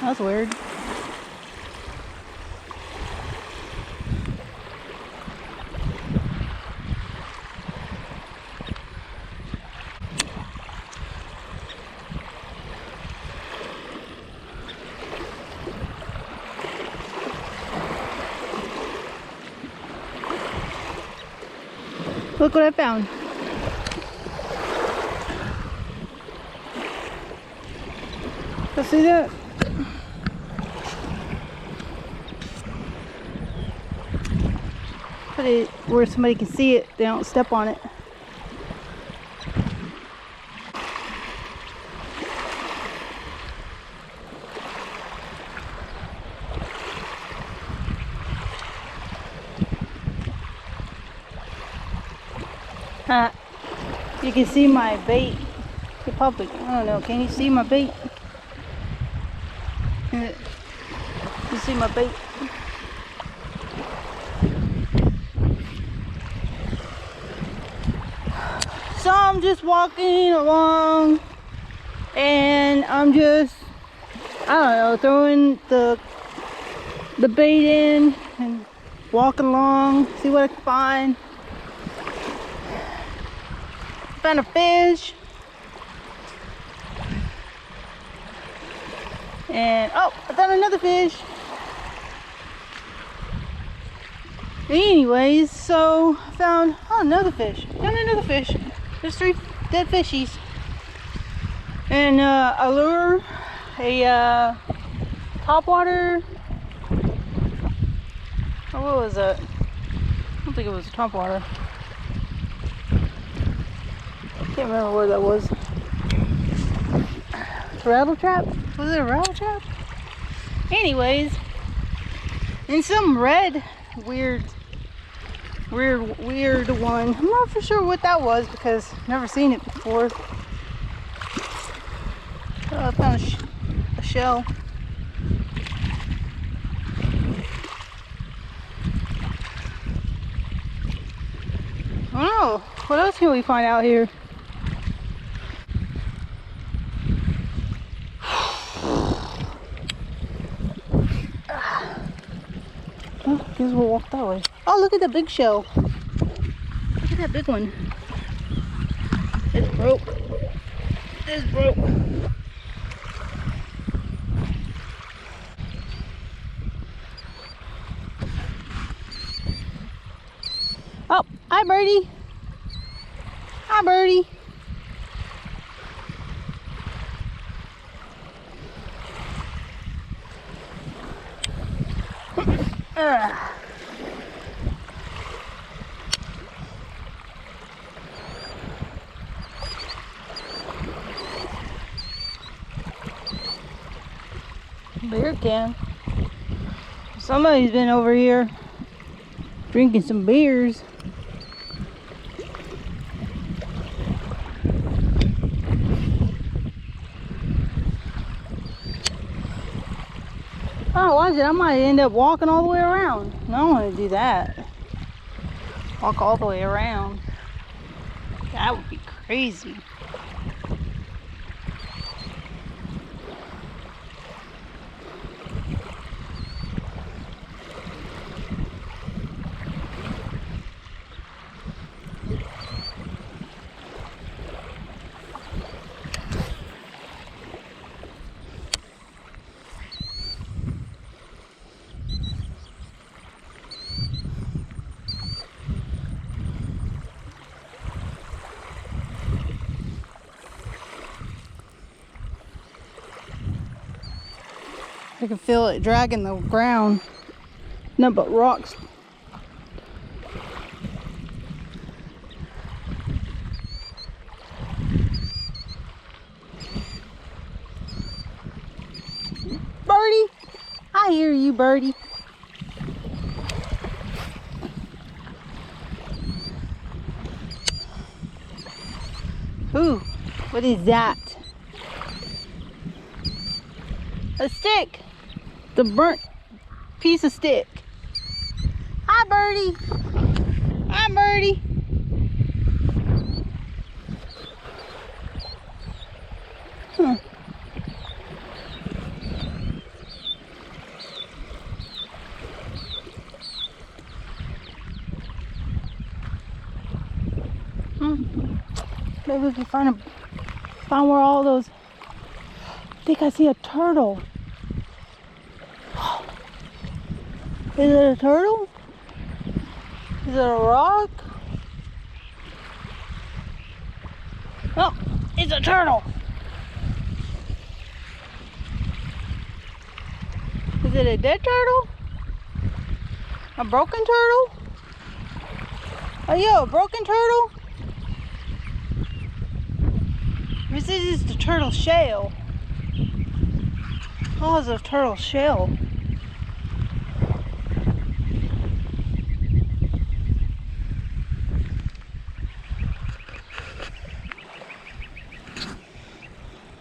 That's weird. Look what I found. You see that? Put it where somebody can see it. They don't step on it. You can see my bait. You probably, I don't know, can you see my bait? You see my bait? So I'm just walking along and I'm just, I don't know, throwing the bait in and walking along, see what I can find. Found a fish. And oh, I found another fish. Anyways, so I found another fish. Found another fish. There's 3 dead fishies. And a lure, a topwater. Oh, what was that? I don't think it was a topwater. Can't remember where that was. Rattle trap? Was it a rattle trap? Anyways, and some red weird one. I'm not for sure what that was because I've never seen it before. I found a shell. I don't know. What else can we find out here? Well, I guess we'll walk that way. Oh, look at the big shell. Look at that big one. It's broke. It's broke. Oh, hi birdie. Hi birdie. Beer can. Somebody's been over here drinking some beers. Oh, watch it. I might end up walking all the way around. No, I don't want to do that. Walk all the way around. That would be crazy. I can feel it dragging the ground. No, but rocks. Birdie! I hear you, birdie. Ooh, what is that? A stick. The burnt piece of stick. Hi, birdie. Hi, birdie. Maybe we can find where all those. I think I see a turtle. Is it a turtle? Is it a rock? Oh, it's a turtle. Is it a dead turtle? A broken turtle? Are you a broken turtle? This is the turtle shell. Oh, it's a turtle shell.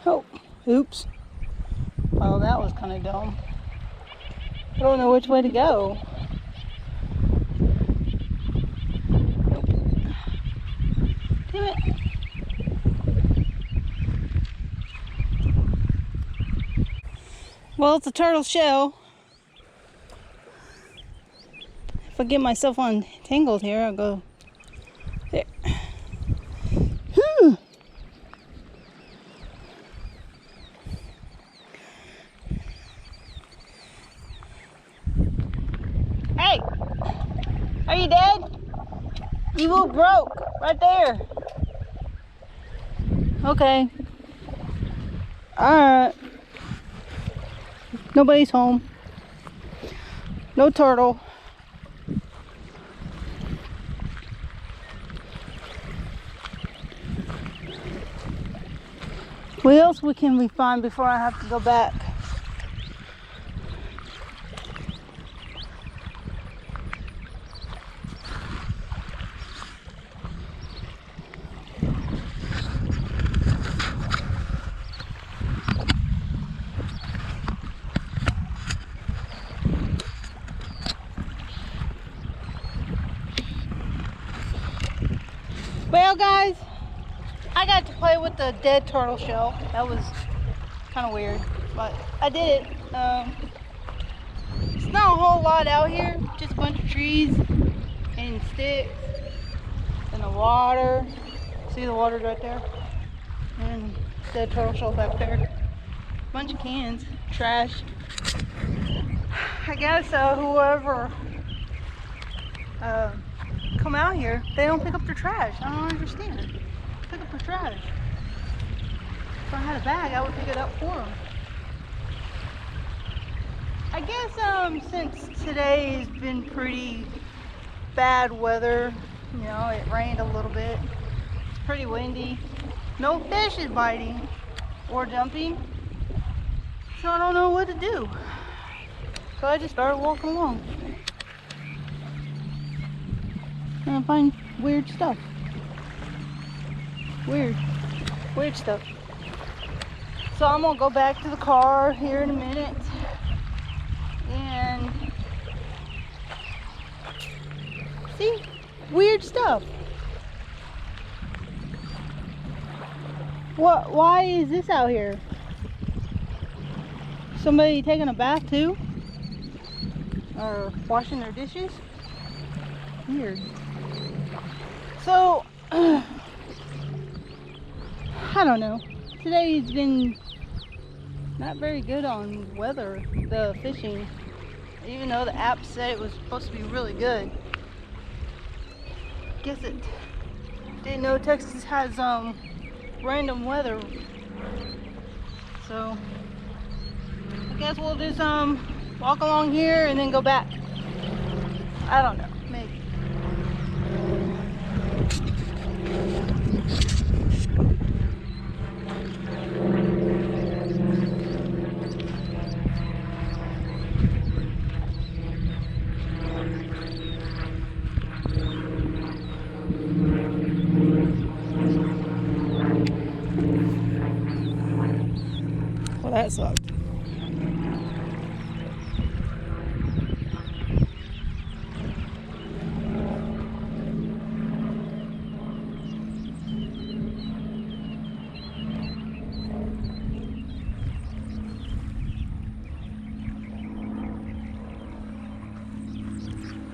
Oh, oops. Oh, that was kind of dumb. I don't know which way to go. Nope. Damn it. Well, it's a turtle shell. If I get myself untangled here, I'll go there. Whew. Hey, are you dead? You broke right there. Okay. Alright. Nobody's home. No turtle. What else can we find before I have to go back? Well, guys, I got to play with the dead turtle shell. That was kind of weird, but I did it. It's not a whole lot out here, just a bunch of trees and sticks and the water. See the water right there? And dead turtle shell back there. Bunch of cans, trash. I guess whoever come out here, they don't pick up their trash. I don't understand. Pick up their trash. If I had a bag, I would pick it up for them. I guess since today has been pretty bad weather, you know, it rained a little bit. It's pretty windy. No fish is biting or jumping. So I don't know what to do. So I just started walking along. And I find weird stuff. Weird stuff. So I'm gonna go back to the car here in a minute and see weird stuff. Why is this out here? Somebody taking a bath too? Or washing their dishes? Weird. So, I don't know. Today's been not very good on weather, the fishing. Even though the app said it was supposed to be really good. Guess it didn't know Texas has random weather. So, I guess we'll just walk along here and then go back. I don't know, maybe. Well, that sucked.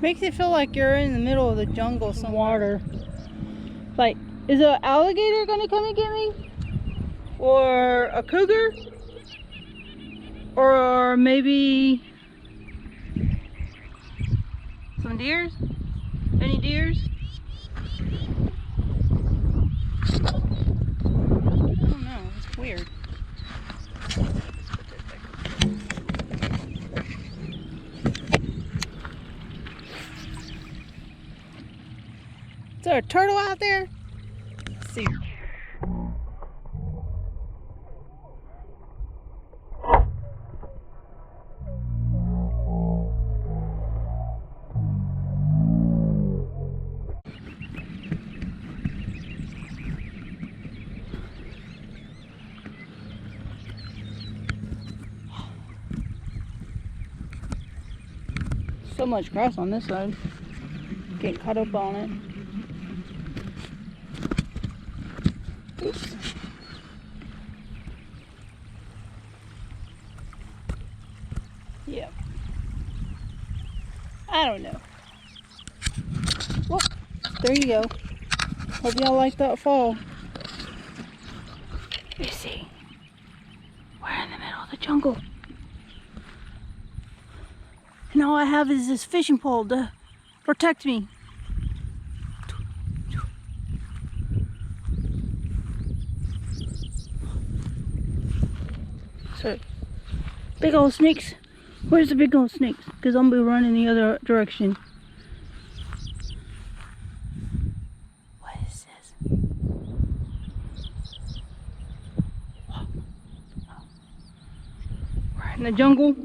Makes it feel like you're in the middle of the jungle, some water. Like Is an alligator gonna come and get me? Or a cougar? Or maybe some deers? Any deers? I don't know, it's weird. Is there a turtle out there? Let's see. So much grass on this side. Get caught up on it. Oops. Yep. I don't know. Well, there you go. Hope y'all like that fall. You see, we're in the middle of the jungle. And all I have is this fishing pole to protect me. So, big old snakes. Where's the big old snakes? Because I'm gonna be running the other direction. What is this? We're in the jungle.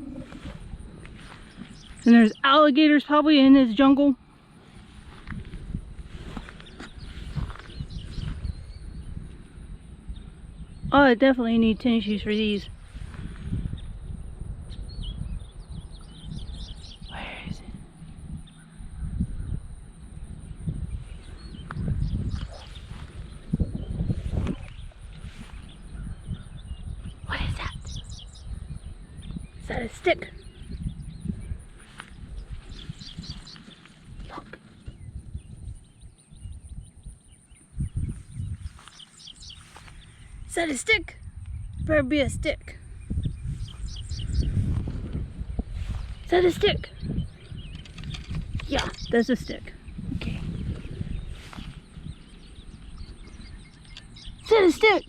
And there's alligators probably in this jungle. Oh, I definitely need tennis shoes for these. Where is it? What is that? Is that a stick? Look. Is that a stick? Better be a stick. Is that a stick? Yeah, that's a stick. Okay. Is that a stick?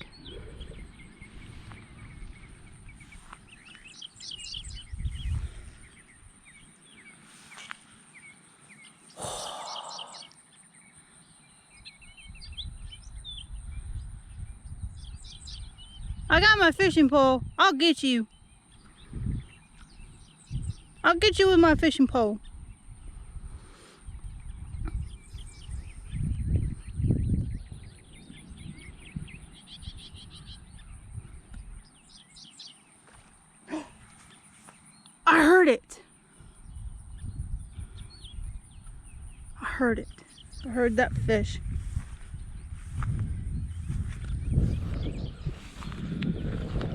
I got my fishing pole. I'll get you. I'll get you with my fishing pole. I heard it. I heard it. I heard that fish.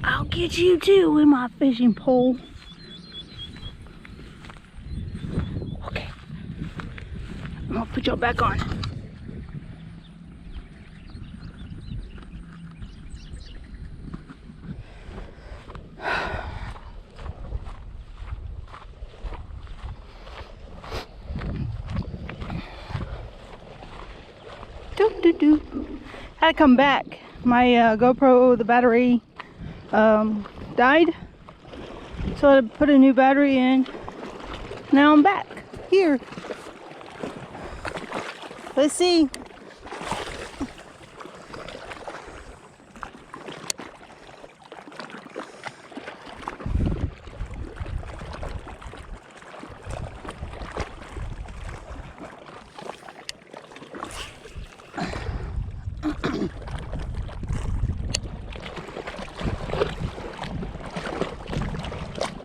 I'll get you too with my fishing pole. Okay. I'm gonna put y'all back on. Had to come back. My GoPro, the battery died, so I put a new battery in. Now I'm back here. Let's see